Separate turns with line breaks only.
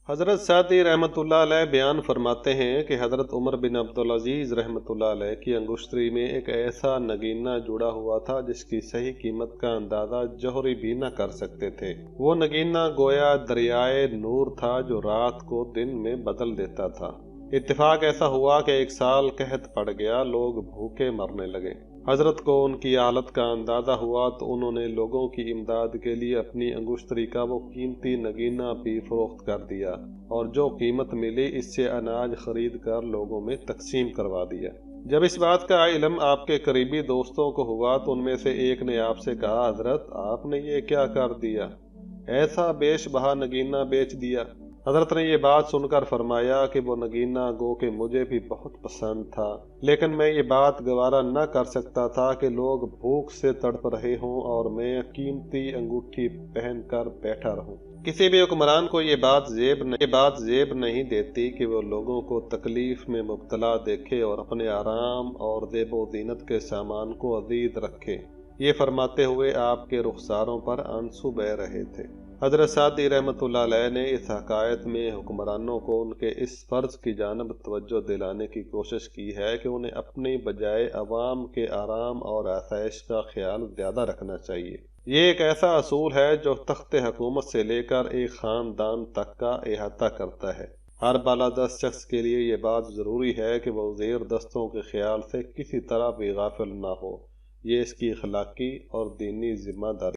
حضرت سعدی رحمۃ اللہ علیہ بیان فرماتے ہیں کہ حضرت عمر بن عبدالعزیز رحمۃ اللہ علیہ کی انگشتری میں ایک ایسا نگینہ جڑا ہوا تھا جس کی صحیح قیمت کا اندازہ جوہری بھی نہ کر سکتے تھے۔ وہ نگینہ گویا دریائے نور تھا جو رات کو دن میں بدل دیتا تھا۔ اتفاق ایسا ہوا کہ ایک سال قحط پڑ گیا، لوگ بھوکے مرنے لگے۔ حضرت کو ان کی حالت کا اندازہ ہوا تو انہوں نے لوگوں کی امداد کے لیے اپنی انگشتری کا وہ قیمتی نگینہ بھی فروخت کر دیا اور جو قیمت ملی اس سے اناج خرید کر لوگوں میں تقسیم کروا دیا۔ جب اس بات کا علم آپ کے قریبی دوستوں کو ہوا تو ان میں سے ایک نے آپ سے کہا، حضرت آپ نے یہ کیا کر دیا؟ ایسا بیش بہا نگینہ بیچ دیا۔ حضرت نے یہ بات سن کر فرمایا کہ وہ نگینہ گو کہ مجھے بھی بہت پسند تھا، لیکن میں یہ بات گوارا نہ کر سکتا تھا کہ لوگ بھوک سے تڑپ رہے ہوں اور میں قیمتی انگوٹھی پہن کر بیٹھا رہوں۔ کسی بھی حکمران کو یہ بات زیب نہیں دیتی کہ وہ لوگوں کو تکلیف میں مبتلا دیکھے اور اپنے آرام اور زیب و زینت کے سامان کو عزیز رکھے۔ یہ فرماتے ہوئے آپ کے رخساروں پر آنسو بہہ رہے تھے۔ حضرت سعدی رحمۃ اللہ علیہ نے اس حکایت میں حکمرانوں کو ان کے اس فرض کی جانب توجہ دلانے کی کوشش کی ہے کہ انہیں اپنی بجائے عوام کے آرام اور آسائش کا خیال زیادہ رکھنا چاہیے۔ یہ ایک ایسا اصول ہے جو تخت حکومت سے لے کر ایک خاندان تک کا احاطہ کرتا ہے۔ ہر بالادست شخص کے لیے یہ بات ضروری ہے کہ وہ زیر دستوں کے خیال سے کسی طرح بھی غافل نہ ہو۔ یہ اس کی اخلاقی اور دینی ذمہ داری